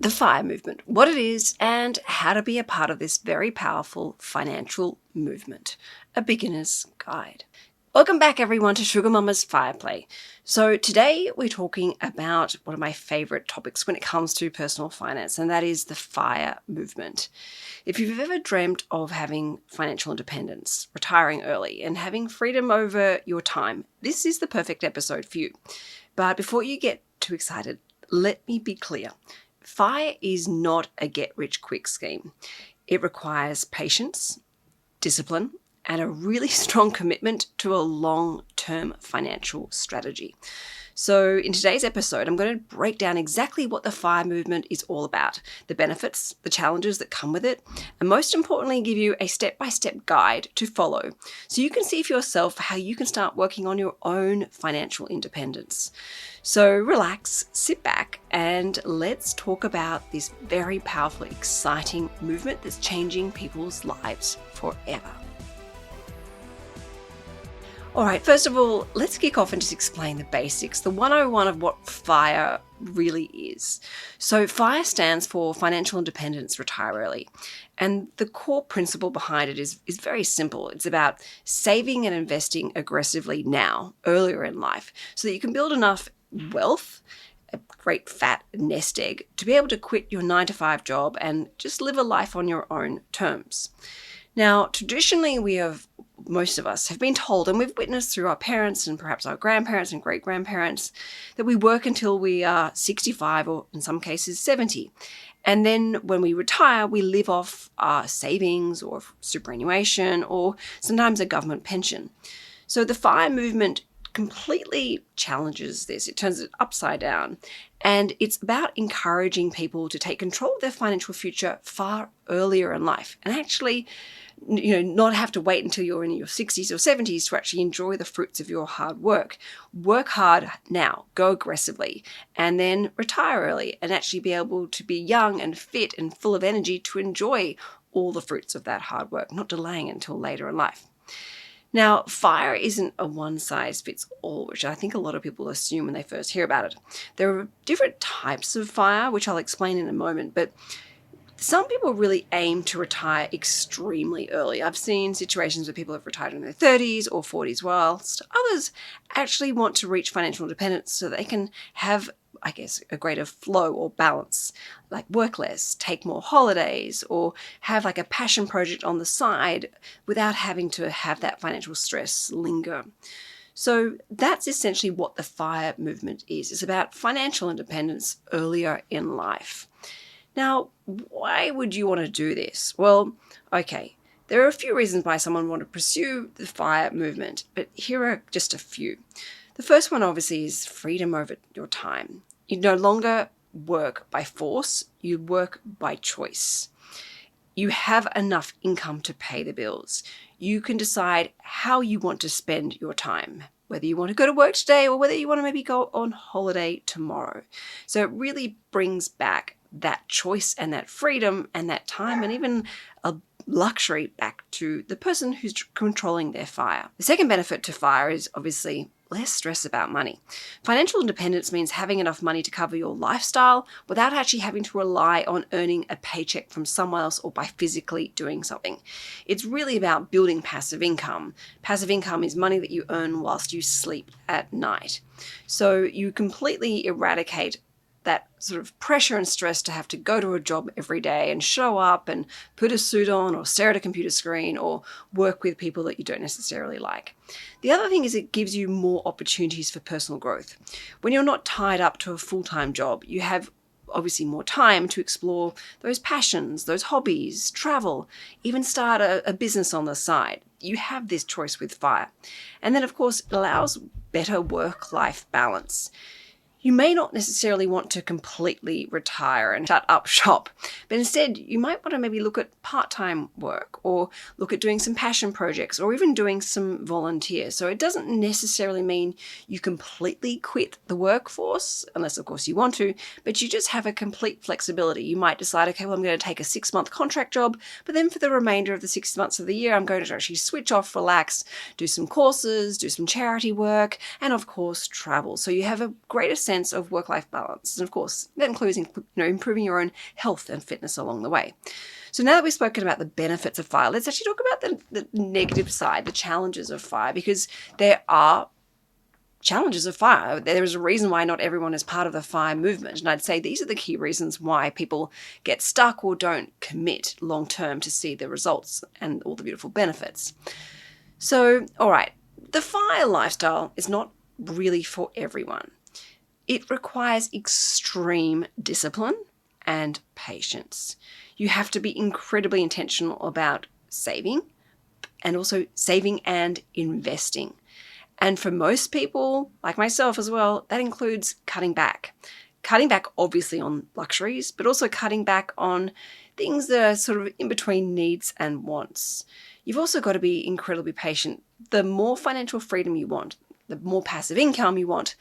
the FIRE movement, what it is, and how to be a part of this very powerful financial movement. A beginner's guide. Welcome back everyone to Sugar Mama's Fire Play. So today we're talking about one of my favorite topics when it comes to personal finance, and that is the FIRE movement. If you've ever dreamt of having financial independence, retiring early, and having freedom over your time, this is the perfect episode for you. But before you get too excited, let me be clear. FIRE is not a get-rich-quick scheme. It requires patience, discipline, and a really strong commitment to a long-term financial strategy. So in today's episode, I'm going to break down exactly what the FIRE movement is all about, the benefits, the challenges that come with it, and most importantly, give you a step-by-step guide to follow so you can see for yourself how you can start working on your own financial independence. So relax, sit back, and let's talk about this very powerful, exciting movement that's changing people's lives forever. All right, first of all, let's kick off and just explain the basics, the 101 of what FIRE really is. So FIRE stands for Financial Independence, Retire Early. And the core principle behind it is very simple. It's about saving and investing aggressively now, earlier in life, so that you can build enough wealth, a great fat nest egg, to be able to quit your 9-to-5 job and just live a life on your own terms. Now, traditionally, most of us have been told, and we've witnessed through our parents and perhaps our grandparents and great-grandparents, that we work until we are 65 or in some cases 70. And then when we retire, we live off our savings or superannuation or sometimes a government pension. So the FIRE movement completely challenges this. It turns it upside down. And it's about encouraging people to take control of their financial future far earlier in life and actually, not have to wait until you're in your 60s or 70s to actually enjoy the fruits of your hard work. Work hard now, go aggressively, and then retire early and actually be able to be young and fit and full of energy to enjoy all the fruits of that hard work, not delaying until later in life. Now, FIRE isn't a one-size-fits-all, which I think a lot of people assume when they first hear about it. There are different types of FIRE, which I'll explain in a moment, but some people really aim to retire extremely early. I've seen situations where people have retired in their 30s or 40s, whilst others actually want to reach financial independence so they can have, a greater flow or balance, like work less, take more holidays, or have a passion project on the side without having to have that financial stress linger. So that's essentially what the FIRE movement is. It's about financial independence earlier in life. Now, why would you want to do this? Well, okay, there are a few reasons why someone would want to pursue the FIRE movement, but here are just a few. The first one, obviously, is freedom over your time. You no longer work by force, you work by choice. You have enough income to pay the bills. You can decide how you want to spend your time, whether you want to go to work today or whether you want to maybe go on holiday tomorrow. So it really brings back that choice and that freedom and that time and even a luxury back to the person who's controlling their FIRE. The second benefit to FIRE is obviously less stress about money. Financial independence means having enough money to cover your lifestyle without actually having to rely on earning a paycheck from someone else or by physically doing something. It's really about building passive income. Passive income is money that you earn whilst you sleep at night. So you completely eradicate that sort of pressure and stress to have to go to a job every day and show up and put a suit on or stare at a computer screen or work with people that you don't necessarily like. The other thing is it gives you more opportunities for personal growth. When you're not tied up to a full-time job, you have obviously more time to explore those passions, those hobbies, travel, even start a business on the side. You have this choice with FIRE. And then, of course, it allows better work-life balance. You may not necessarily want to completely retire and shut up shop, but instead you might want to maybe look at part-time work or look at doing some passion projects or even doing some volunteer. So it doesn't necessarily mean you completely quit the workforce, unless of course you want to, but you just have a complete flexibility. You might decide, okay, well, I'm going to take a 6-month contract job, but then for the remainder of the 6 months of the year, I'm going to actually switch off, relax, do some courses, do some charity work, and of course travel. So you have a greater sense sense of work-life balance. And of course, that includes improving your own health and fitness along the way. So now that we've spoken about the benefits of FIRE, let's actually talk about the negative side, the challenges of FIRE, because there are challenges of FIRE. There is a reason why not everyone is part of the FIRE movement. And I'd say these are the key reasons why people get stuck or don't commit long term to see the results and all the beautiful benefits. So, all right, the FIRE lifestyle is not really for everyone. It requires extreme discipline and patience. You have to be incredibly intentional about saving, and also saving and investing. And for most people, like myself as well, that includes cutting back. Cutting back obviously on luxuries, but also cutting back on things that are sort of in between needs and wants. You've also got to be incredibly patient. The more financial freedom you want, the more passive income you want,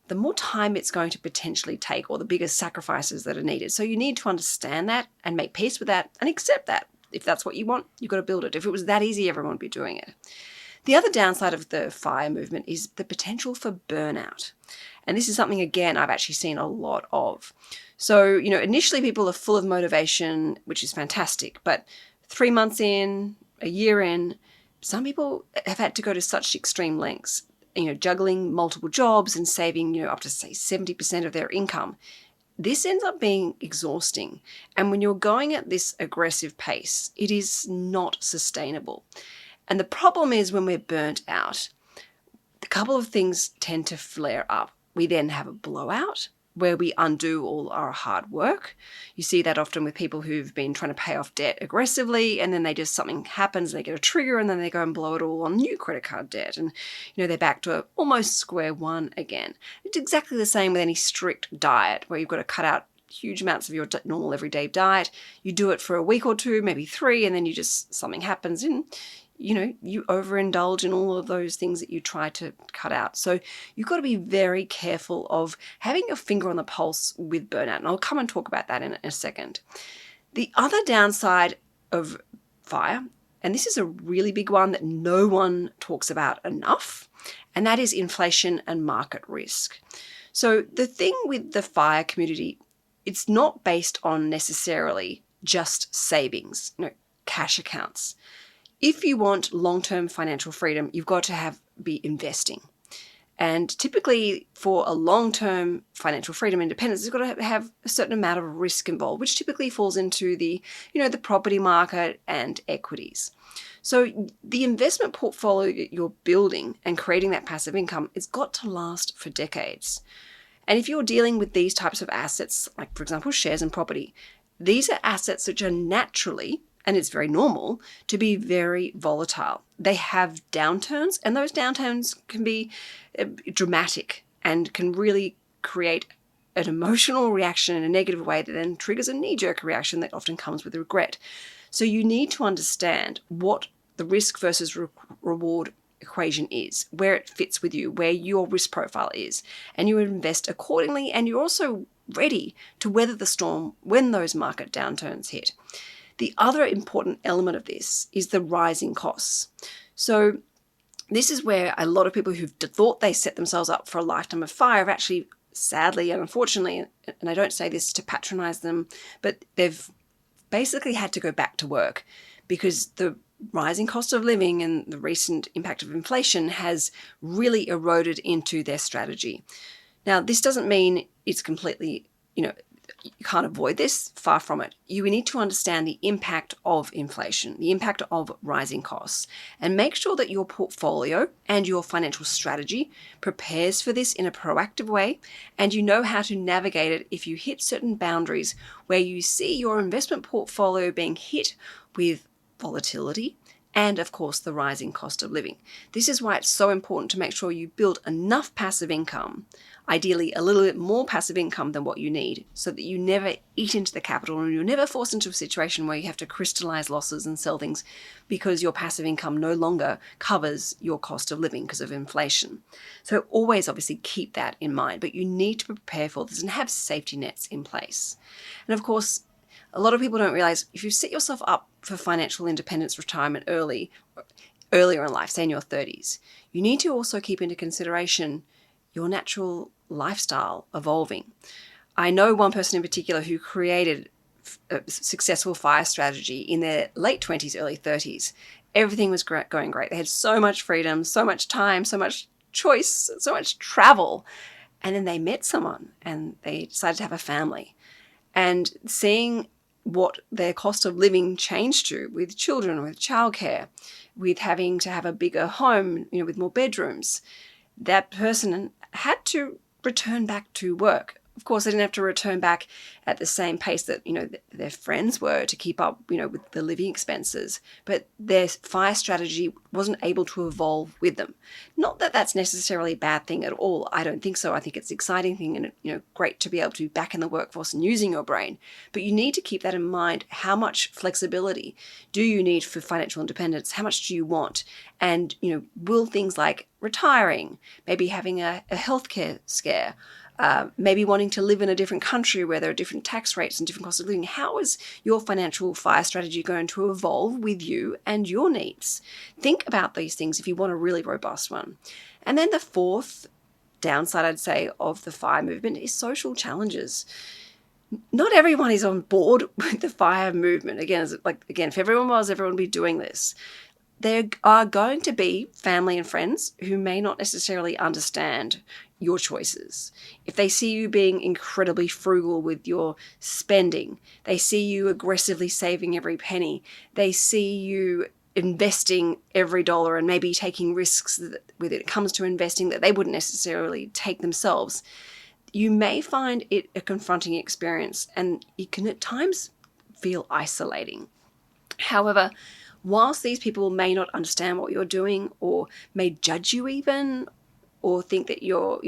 the more time it's going to potentially take, or the bigger sacrifices that are needed. So you need to understand that and make peace with that and accept that. If that's what you want, you've got to build it. If it was that easy, everyone would be doing it. The other downside of the FIRE movement is the potential for burnout. And this is something, again, I've actually seen a lot of. So, initially people are full of motivation, which is fantastic. But 3 months in, a year in, some people have had to go to such extreme lengths, juggling multiple jobs and saving, up to, say, 70% of their income. This ends up being exhausting. And when you're going at this aggressive pace, it is not sustainable. And the problem is when we're burnt out, a couple of things tend to flare up. We then have a blowout where we undo all our hard work. You see that often with people who've been trying to pay off debt aggressively, and then something happens, they get a trigger, and then they go and blow it all on new credit card debt. And, they're back to almost square one again. It's exactly the same with any strict diet where you've got to cut out huge amounts of your normal everyday diet. You do it for a week or two, maybe 3, and then something happens and you overindulge in all of those things that you try to cut out. So you've got to be very careful of having your finger on the pulse with burnout. And I'll come and talk about that in a second. The other downside of FIRE, and this is a really big one that no one talks about enough, and that is inflation and market risk. So the thing with the FIRE community, it's not based on necessarily just savings, cash accounts. If you want long-term financial freedom, you've got to be investing. And typically for a long-term financial freedom independence, it's got to have a certain amount of risk involved, which typically falls into the property market and equities. So the investment portfolio that you're building and creating that passive income, it's got to last for decades. And if you're dealing with these types of assets, like for example, shares and property, these are assets which are naturally, and it's very normal, to be very volatile. They have downturns, and those downturns can be dramatic and can really create an emotional reaction in a negative way that then triggers a knee-jerk reaction that often comes with regret. So you need to understand what the risk versus reward equation is, where it fits with you, where your risk profile is, and you invest accordingly, and you're also ready to weather the storm when those market downturns hit. The other important element of this is the rising costs. So this is where a lot of people who've thought they set themselves up for a lifetime of FIRE have actually, sadly and unfortunately, and I don't say this to patronize them, but they've basically had to go back to work because the rising cost of living and the recent impact of inflation has really eroded into their strategy. Now, this doesn't mean it's completely, you can't avoid this, far from it. You need to understand the impact of inflation, the impact of rising costs, and make sure that your portfolio and your financial strategy prepares for this in a proactive way, and you know how to navigate it if you hit certain boundaries where you see your investment portfolio being hit with volatility and, of course, the rising cost of living. This is why it's so important to make sure you build enough passive income, ideally a little bit more passive income than what you need, so that you never eat into the capital and you're never forced into a situation where you have to crystallize losses and sell things because your passive income no longer covers your cost of living because of inflation. So always obviously keep that in mind, but you need to prepare for this and have safety nets in place. And of course, a lot of people don't realize if you set yourself up for financial independence retirement earlier in life, say in your 30s, you need to also keep into consideration your natural lifestyle evolving. I know one person in particular who created a successful FIRE strategy in their late 20s, early 30s. Everything was going great. They had so much freedom, so much time, so much choice, so much travel. And then they met someone and they decided to have a family. And seeing what their cost of living changed to with children, with childcare, with having to have a bigger home, with more bedrooms, that person had to return back to work. Of course, they didn't have to return back at the same pace that, their friends were to keep up, with the living expenses. But their FIRE strategy wasn't able to evolve with them. Not that that's necessarily a bad thing at all. I don't think so. I think it's an exciting thing and, great to be able to be back in the workforce and using your brain. But you need to keep that in mind. How much flexibility do you need for financial independence? How much do you want? And, will things like retiring, maybe having a healthcare scare, maybe wanting to live in a different country where there are different tax rates and different costs of living. How is your financial FIRE strategy going to evolve with you and your needs? Think about these things if you want a really robust one. And then the fourth downside, I'd say, of the FIRE movement is social challenges. Not everyone is on board with the FIRE movement. Again, if everyone was, everyone would be doing this. There are going to be family and friends who may not necessarily understand your choices. If they see you being incredibly frugal with your spending, they see you aggressively saving every penny, they see you investing every dollar and maybe taking risks when it comes to investing that they wouldn't necessarily take themselves, you may find it a confronting experience and it can at times feel isolating. However, whilst these people may not understand what you're doing or may judge you even, or think that you're,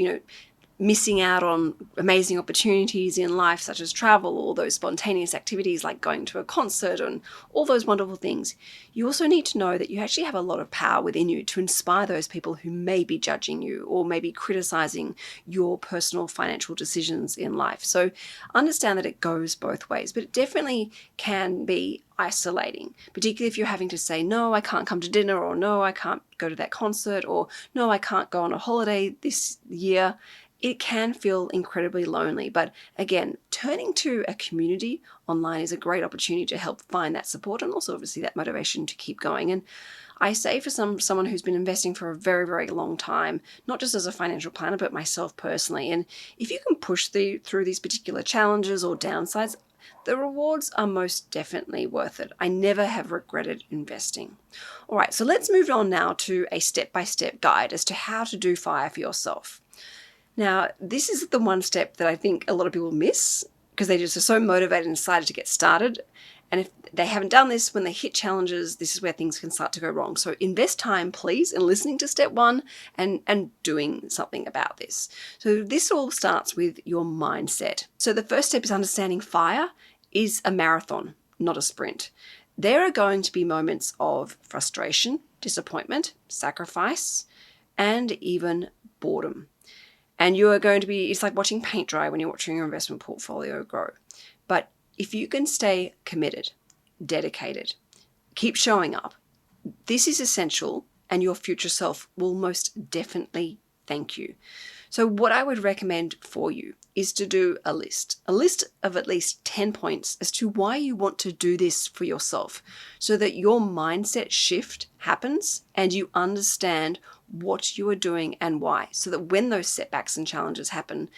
missing out on amazing opportunities in life, such as travel or those spontaneous activities like going to a concert and all those wonderful things, you also need to know that you actually have a lot of power within you to inspire those people who may be judging you or maybe criticizing your personal financial decisions in life. So understand that it goes both ways, but it definitely can be isolating, particularly if you're having to say, no, I can't come to dinner, or no, I can't go to that concert, or no, I can't go on a holiday this year. It can feel incredibly lonely. But again, turning to a community online is a great opportunity to help find that support and also obviously that motivation to keep going. And I say for someone who's been investing for a very, very long time, not just as a financial planner, but myself personally. And if you can push through these particular challenges or downsides, the rewards are most definitely worth it. I never have regretted investing. All right, so let's move on now to a step-by-step guide as to how to do FIRE for yourself. Now, this is the one step that I think a lot of people miss because they just are so motivated and excited to get started. And if they haven't done this, when they hit challenges, this is where things can start to go wrong. So invest time, please, in listening to step one and doing something about this. So this all starts with your mindset. So the first step is understanding FIRE is a marathon, not a sprint. There are going to be moments of frustration, disappointment, sacrifice, and even boredom. And you are going to be, it's like watching paint dry when you're watching your investment portfolio grow. But if you can stay committed, dedicated, keep showing up, this is essential and your future self will most definitely thank you. So what I would recommend for you is to do a list of at least 10 points as to why you want to do this for yourself so that your mindset shift happens and you understand what you are doing and why, so that when those setbacks and challenges happen,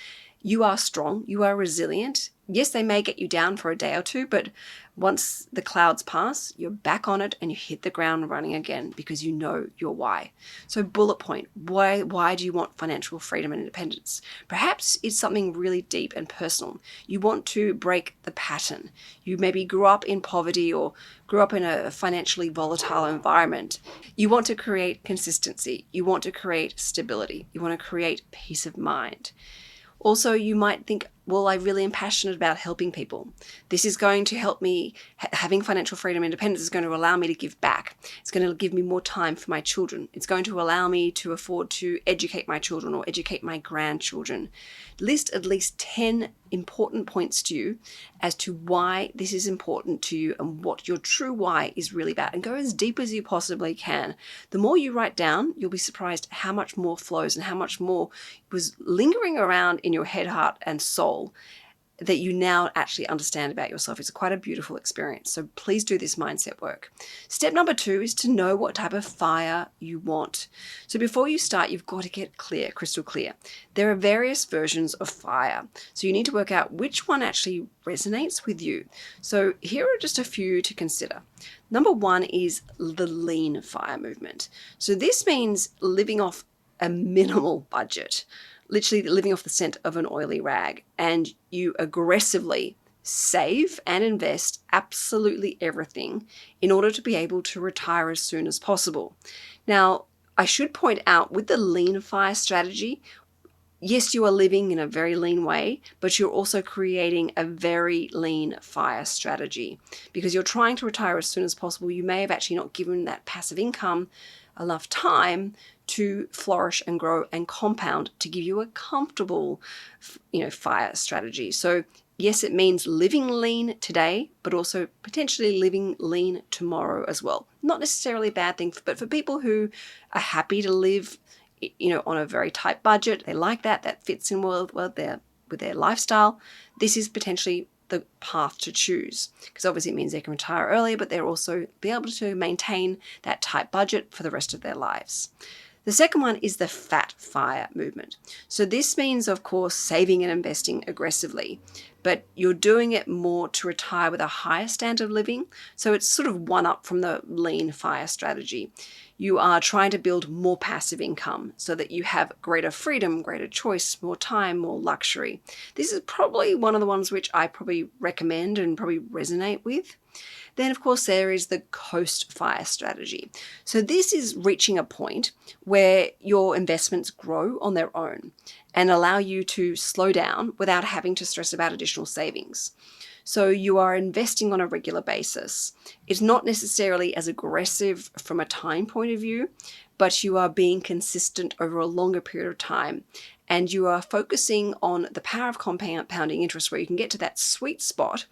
you are strong, you are resilient. Yes, they may get you down for a day or two, but once the clouds pass, you're back on it and you hit the ground running again because you know your why. So bullet point, why do you want financial freedom and independence? Perhaps it's something really deep and personal. You want to break the pattern. You maybe grew up in poverty or grew up in a financially volatile environment. You want to create consistency. You want to create stability. You want to create peace of mind. Also, you might think, well, I really am passionate about helping people. This is going to help me, having financial freedom and independence is going to allow me to give back. It's going to give me more time for my children. It's going to allow me to afford to educate my children or educate my grandchildren. List at least 10 important points to you as to why this is important to you and what your true why is really about, and go as deep as you possibly can. The more you write down, you'll be surprised how much more flows and how much more was lingering around in your head, heart, and soul that you now actually understand about yourself. It's quite a beautiful experience. So please do this mindset work. Step number 2 is to know what type of fire you want. So before you start, you've got to get clear, crystal clear. There are various versions of fire. So you need to work out which one actually resonates with you. So here are just a few to consider. Number 1 is the lean fire movement. So this means living off a minimal budget, literally living off the scent of an oily rag, and you aggressively save and invest absolutely everything in order to be able to retire as soon as possible. Now, I should point out with the lean fire strategy, yes, you are living in a very lean way, but you're also creating a very lean fire strategy because you're trying to retire as soon as possible. You may have actually not given that passive income enough time to flourish and grow and compound to give you a comfortable, fire strategy. So yes, it means living lean today, but also potentially living lean tomorrow as well. Not necessarily a bad thing, but for people who are happy to live, on a very tight budget, they like that fits in well with their lifestyle. This is potentially the path to choose, because obviously it means they can retire early, but they'll also be able to maintain that tight budget for the rest of their lives. The second one is the fat fire movement. So this means, of course, saving and investing aggressively, but you're doing it more to retire with a higher standard of living. So it's sort of one up from the lean fire strategy. You are trying to build more passive income so that you have greater freedom, greater choice, more time, more luxury. This is probably one of the ones which I probably recommend and probably resonate with. Then, of course, there is the coast fire strategy. So this is reaching a point where your investments grow on their own and allow you to slow down without having to stress about additional savings. So you are investing on a regular basis. It's not necessarily as aggressive from a time point of view, but you are being consistent over a longer period of time. And you are focusing on the power of compounding interest, where you can get to that sweet spot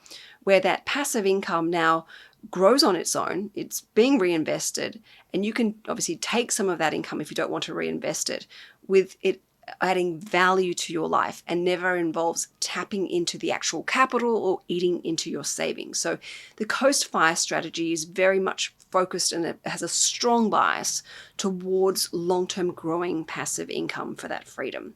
where that passive income now grows on its own, it's being reinvested, and you can obviously take some of that income if you don't want to reinvest it, with it adding value to your life and never involves tapping into the actual capital or eating into your savings. So the coast fire strategy is very much focused, and it has a strong bias towards long-term growing passive income for that freedom.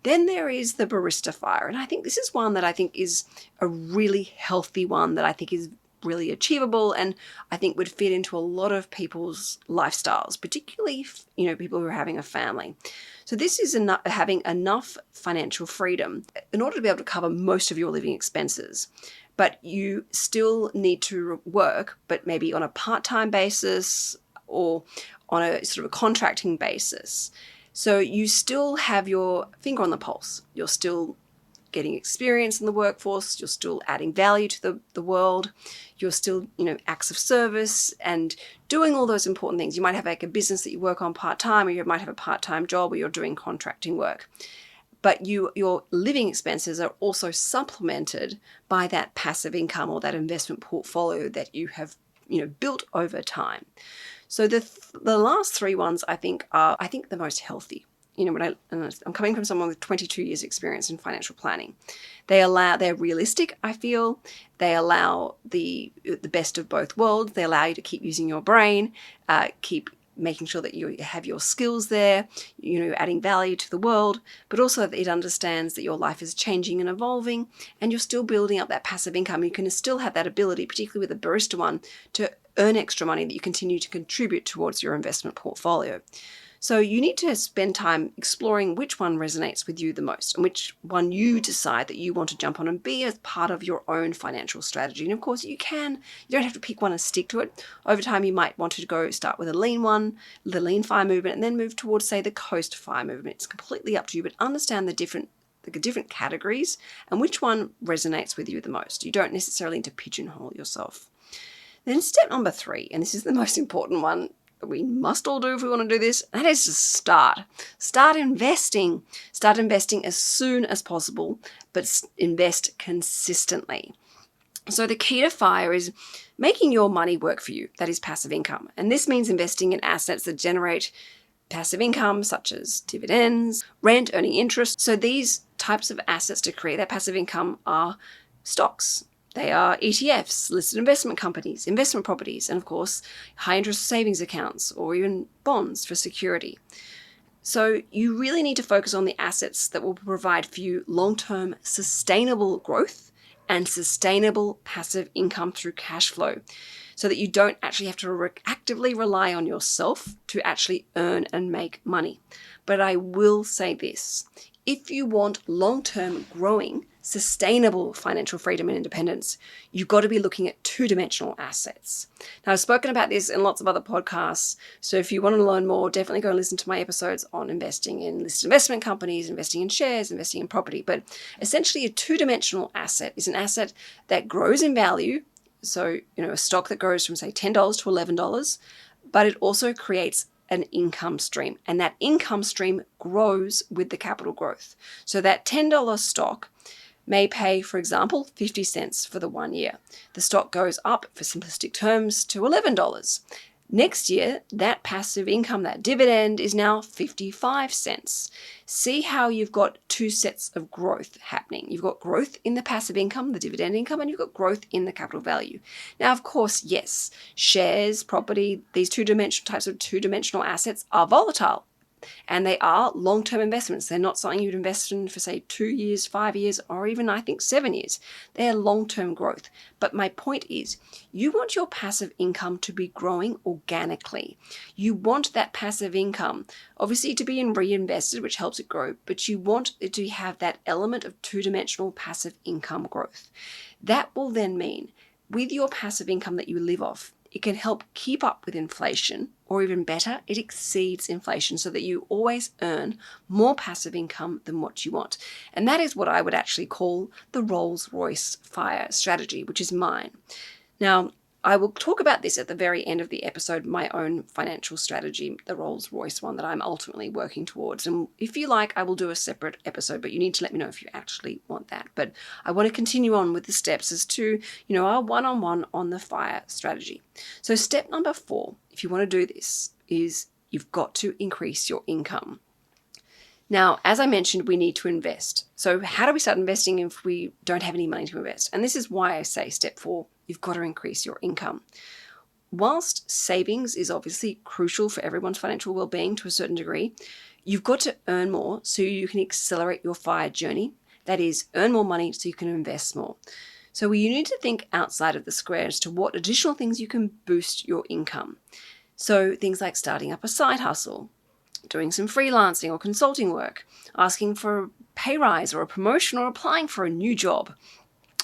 Then there is the barista fire, and I think this is one that I think is a really healthy one that I think is really achievable, and I think would fit into a lot of people's lifestyles, particularly people who are having a family. So this is having enough financial freedom in order to be able to cover most of your living expenses, but you still need to work, but maybe on a part-time basis or on a sort of a contracting basis. So you still have your finger on the pulse. You're still getting experience in the workforce. You're still adding value to the world. You're still, acts of service and doing all those important things. You might have like a business that you work on part-time, or you might have a part-time job where you're doing contracting work. But your living expenses are also supplemented by that passive income or that investment portfolio that you have, built over time. So the last 3 ones I think are the most healthy. I'm coming from someone with 22 years experience in financial planning. They're realistic, I feel. They allow the best of both worlds. They allow you to keep using your brain, keep making sure that you have your skills there, adding value to the world, but also that it understands that your life is changing and evolving, and you're still building up that passive income. You can still have that ability, particularly with the barista one, to earn extra money that you continue to contribute towards your investment portfolio. So you need to spend time exploring which one resonates with you the most and which one you decide that you want to jump on and be as part of your own financial strategy. And of course, you don't have to pick one and stick to it. Over time, you might want to start with a lean one, the lean fire movement, and then move towards, say, the coast fire movement. It's completely up to you, but understand the different different categories and which one resonates with you the most. You don't necessarily need to pigeonhole yourself. Then step number 3, and this is the most important one that we must all do if we want to do this, that is to start. Start investing. Start investing as soon as possible, but invest consistently. So the key to FIRE is making your money work for you. That is passive income. And this means investing in assets that generate passive income, such as dividends, rent, earning interest. So these types of assets to create that passive income are stocks. They are ETFs, listed investment companies, investment properties, and of course, high interest savings accounts or even bonds for security. So you really need to focus on the assets that will provide for you long-term sustainable growth and sustainable passive income through cash flow, so that you don't actually have to actively rely on yourself to actually earn and make money. But I will say this, if you want long-term growing, sustainable financial freedom and independence, you've got to be looking at two-dimensional assets. Now, I've spoken about this in lots of other podcasts, so if you want to learn more, definitely go and listen to my episodes on investing in listed investment companies, investing in shares, investing in property. But essentially, a two-dimensional asset is an asset that grows in value. So, a stock that goes from, say, $10 to $11, but it also creates an income stream, and that income stream grows with the capital growth. So that $10 stock may pay, for example, 50 cents for the 1 year. The stock goes up, for simplistic terms, to $11. Next year, that passive income, that dividend, is now 55 cents. See how you've got two sets of growth happening. You've got growth in the passive income, the dividend income, and you've got growth in the capital value. Now, of course, yes, shares, property, these types of two-dimensional assets are volatile. And they are long-term investments. They're not something you'd invest in for, say, 2 years, 5 years, or even, I think, 7 years. They're long-term growth. But my point is, you want your passive income to be growing organically. You want that passive income, obviously, to be reinvested, which helps it grow, but you want it to have that element of two-dimensional passive income growth. That will then mean, with your passive income that you live off, it can help keep up with inflation, or even better, it exceeds inflation so that you always earn more passive income than what you want. And that is what I would actually call the Rolls-Royce FIRE strategy, which is mine. Now, I will talk about this at the very end of the episode, my own financial strategy, the Rolls-Royce one that I'm ultimately working towards. And if you like, I will do a separate episode, but you need to let me know if you actually want that. But I want to continue on with the steps as to, our one-on-one on the FIRE strategy. So step number 4, if you want to do this, is you've got to increase your income. Now, as I mentioned, we need to invest. So how do we start investing if we don't have any money to invest? And this is why I say step 4, you've got to increase your income. Whilst savings is obviously crucial for everyone's financial well-being to a certain degree, you've got to earn more so you can accelerate your FIRE journey. That is, earn more money so you can invest more. So you need to think outside of the square as to what additional things you can boost your income. So things like starting up a side hustle, doing some freelancing or consulting work, asking for a pay rise or a promotion, or applying for a new job,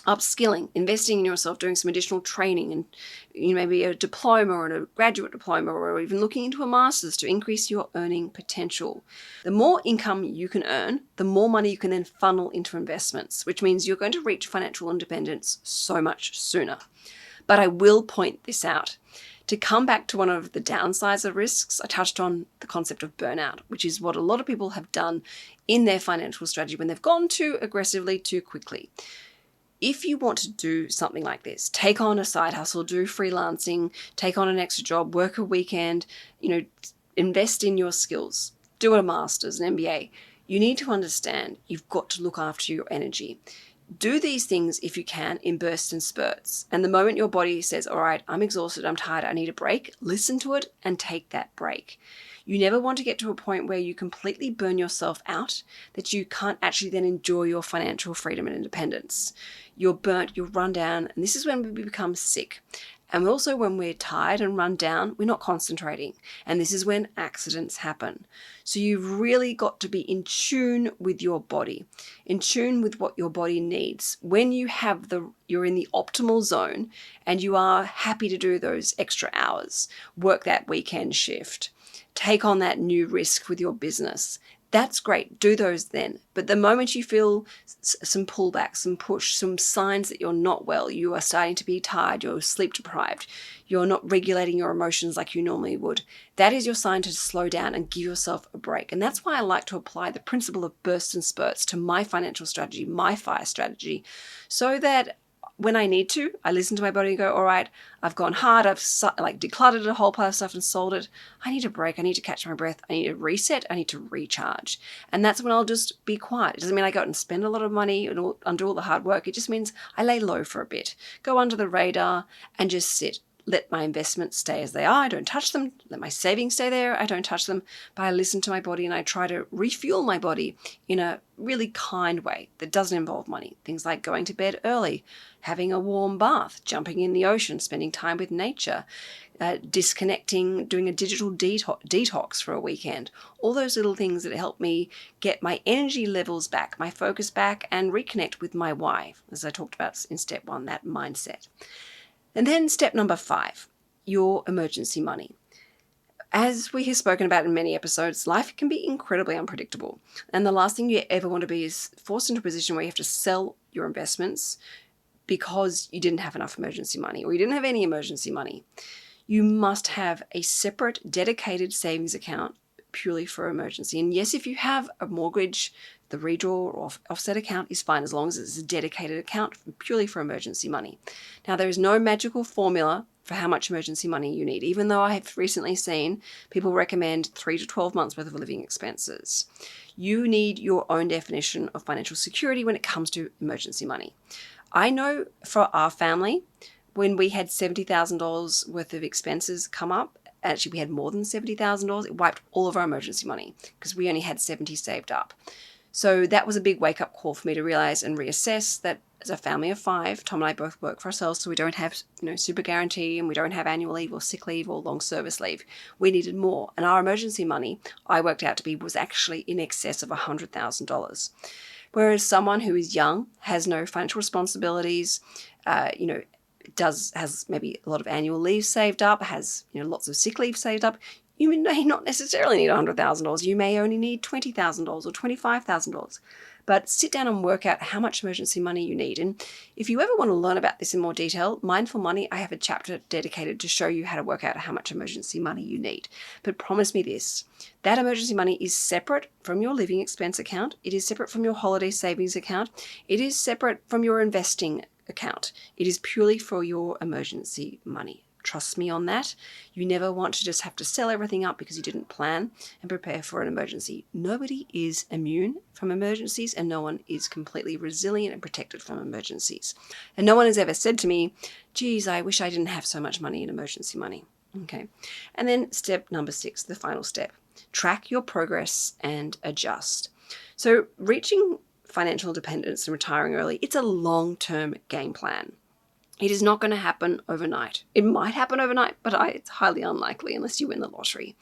upskilling, investing in yourself, doing some additional training, and maybe a diploma or a graduate diploma, or even looking into a master's to increase your earning potential. The more income you can earn, the more money you can then funnel into investments, which means you're going to reach financial independence so much sooner. But I will point this out. To come back to one of the downsides of risks, I touched on the concept of burnout, which is what a lot of people have done in their financial strategy when they've gone too aggressively, too quickly. If you want to do something like this, take on a side hustle, do freelancing, take on an extra job, work a weekend, invest in your skills, do a master's, an MBA, you need to understand you've got to look after your energy. Do these things, if you can, in bursts and spurts. And the moment your body says, all right, I'm exhausted, I'm tired, I need a break, listen to it and take that break. You never want to get to a point where you completely burn yourself out, that you can't actually then enjoy your financial freedom and independence. You're burnt, you're run down, and this is when we become sick. And also when we're tired and run down, we're not concentrating. And this is when accidents happen. So you've really got to be in tune with your body, in tune with what your body needs. When you're in the optimal zone and you are happy to do those extra hours, work that weekend shift, take on that new risk with your business, That's great. Do those then. But the moment you feel some pullback, some push, some signs that you're not well, you are starting to be tired, you're sleep deprived, you're not regulating your emotions like you normally would, that is your sign to slow down and give yourself a break. And that's why I like to apply the principle of bursts and spurts to my financial strategy, my FIRE strategy, so that when I need to, I listen to my body and go, all right, I've gone hard, I've decluttered a whole pile of stuff and sold it. I need a break. I need to catch my breath. I need to reset. I need to recharge. And that's when I'll just be quiet. It doesn't mean I go out and spend a lot of money and undo all the hard work. It just means I lay low for a bit, go under the radar and just sit. Let my investments stay as they are. I don't touch them. Let my savings stay there. I don't touch them. But I listen to my body and I try to refuel my body in a really kind way that doesn't involve money. Things like going to bed early, having a warm bath, jumping in the ocean, spending time with nature, disconnecting, doing a digital detox for a weekend. All those little things that help me get my energy levels back, my focus back, and reconnect with my why, as I talked about in step 1, that mindset. And then step number 5, your emergency money. As we have spoken about in many episodes, life can be incredibly unpredictable. And the last thing you ever want to be is forced into a position where you have to sell your investments because you didn't have enough emergency money or you didn't have any emergency money. You must have a separate, dedicated savings account purely for emergency. And yes, if you have a mortgage, the redraw or offset account is fine as long as it's a dedicated account purely for emergency money. Now, there is no magical formula for how much emergency money you need, even though I have recently seen people recommend 3 to 12 months worth of living expenses. You need your own definition of financial security when it comes to emergency money. I know for our family, when we had $70,000 worth of expenses come up, actually we had more than $70,000, it wiped all of our emergency money because we only had 70 saved up. So that was a big wake-up call for me to realize and reassess that as a family of 5, Tom and I both work for ourselves, so we don't have super guarantee and we don't have annual leave or sick leave or long service leave. We needed more. And our emergency money, I worked out to be, was actually in excess of $100,000. Whereas someone who is young, has no financial responsibilities, has maybe a lot of annual leave saved up, has lots of sick leave saved up, you may not necessarily need $100,000. You may only need $20,000 or $25,000. But sit down and work out how much emergency money you need. And if you ever want to learn about this in more detail, Mindful Money, I have a chapter dedicated to show you how to work out how much emergency money you need. But promise me this, that emergency money is separate from your living expense account. It is separate from your holiday savings account. It is separate from your investing account. It is purely for your emergency money. Trust me on that. You never want to just have to sell everything up because you didn't plan and prepare for an emergency. Nobody is immune from emergencies and no one is completely resilient and protected from emergencies. And no one has ever said to me, geez, I wish I didn't have so much money in emergency money. Okay. And then step number 6, the final step, track your progress and adjust. So reaching financial independence and retiring early, it's a long-term game plan. It is not going to happen overnight. It might happen overnight, but it's highly unlikely unless you win the lottery.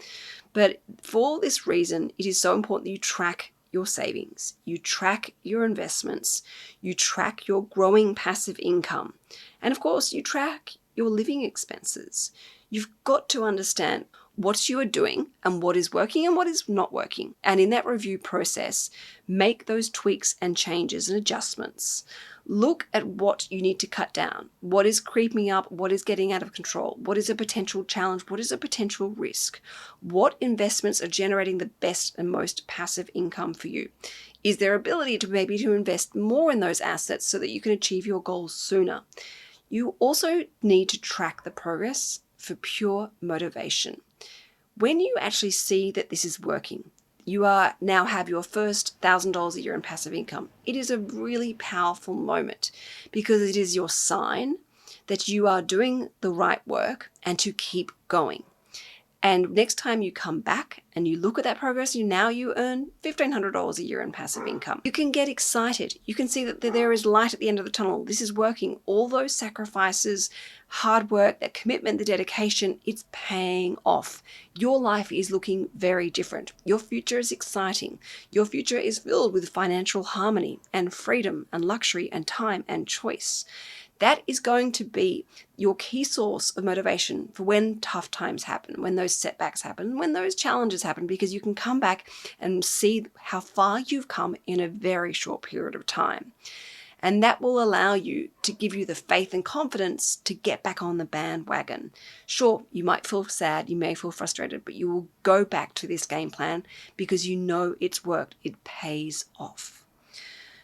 But for this reason, it is so important that you track your savings, you track your investments, you track your growing passive income, and of course, you track your living expenses. You've got to understand what you are doing and what is working and what is not working. And in that review process, make those tweaks and changes and adjustments. Look at what you need to cut down, what is creeping up, what is getting out of control, what is a potential challenge, what is a potential risk, what investments are generating the best and most passive income for you. Is there ability to invest more in those assets so that you can achieve your goals sooner? You also need to track the progress for pure motivation. When you actually see that this is working, you now have your first $1,000 a year in passive income. It is a really powerful moment because it is your sign that you are doing the right work and to keep going. And next time you come back and you look at that progress, you earn $1,500 a year in passive income. You can get excited. You can see that there is light at the end of the tunnel. This is working. All those sacrifices, hard work, that commitment, the dedication, it's paying off. Your life is looking very different. Your future is exciting. Your future is filled with financial harmony and freedom and luxury and time and choice. That is going to be your key source of motivation for when tough times happen, when those setbacks happen, when those challenges happen, because you can come back and see how far you've come in a very short period of time. And that will allow you to give you the faith and confidence to get back on the bandwagon. Sure, you might feel sad, you may feel frustrated, but you will go back to this game plan because you know it's worked. It pays off.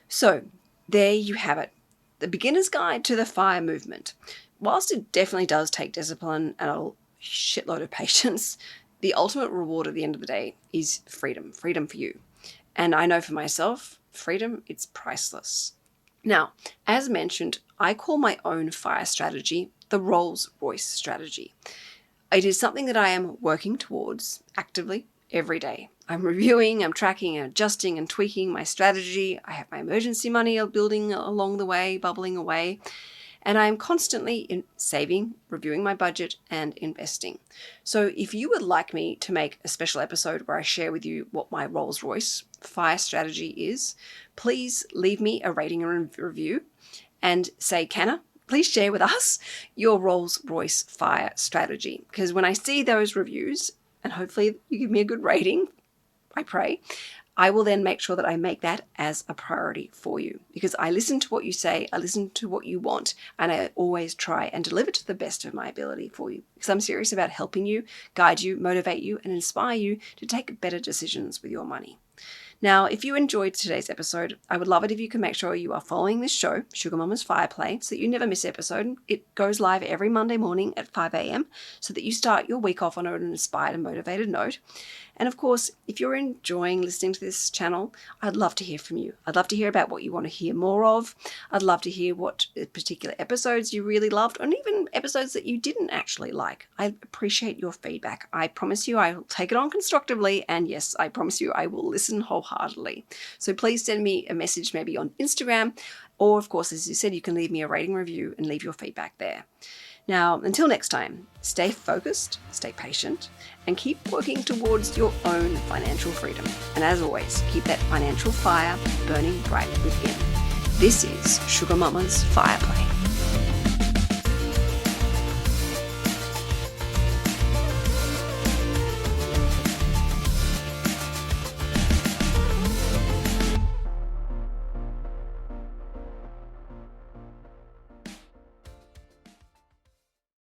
So there you have it. The beginner's guide to the FIRE movement. Whilst it definitely does take discipline and a shitload of patience, the ultimate reward at the end of the day is freedom. Freedom for you. And I know for myself, freedom, it's priceless. Now, as mentioned, I call my own FIRE strategy the Rolls-Royce strategy. It is something that I am working towards actively every day. I'm reviewing, I'm tracking, and adjusting and tweaking my strategy. I have my emergency money building along the way, bubbling away. And I'm constantly saving, reviewing my budget, and investing. So if you would like me to make a special episode where I share with you what my Rolls-Royce FIRE strategy is, please leave me a rating and review and say, Canna, please share with us your Rolls-Royce FIRE strategy. Because when I see those reviews, and hopefully you give me a good rating, I pray, I will then make sure that I make that as a priority for you, because I listen to what you say, I listen to what you want, and I always try and deliver to the best of my ability for you, because I'm serious about helping you, guide you, motivate you, and inspire you to take better decisions with your money. Now, if you enjoyed today's episode, I would love it if you can make sure you are following this show, Sugar Mama's Fire Play, so that you never miss an episode. It goes live every Monday morning at 5 a.m. so that you start your week off on an inspired and motivated note. And of course, if you're enjoying listening to this channel, I'd love to hear from you. I'd love to hear about what you want to hear more of. I'd love to hear what particular episodes you really loved, and even episodes that you didn't actually like. I appreciate your feedback. I promise you I will take it on constructively, and yes, I promise you I will listen wholeheartedly. So please send me a message maybe on Instagram, or of course, as you said, you can leave me a rating review and leave your feedback there. Now, until next time, stay focused, stay patient, and keep working towards your own financial freedom. And as always, keep that financial fire burning bright within. This is Sugar Mama's Fire Play.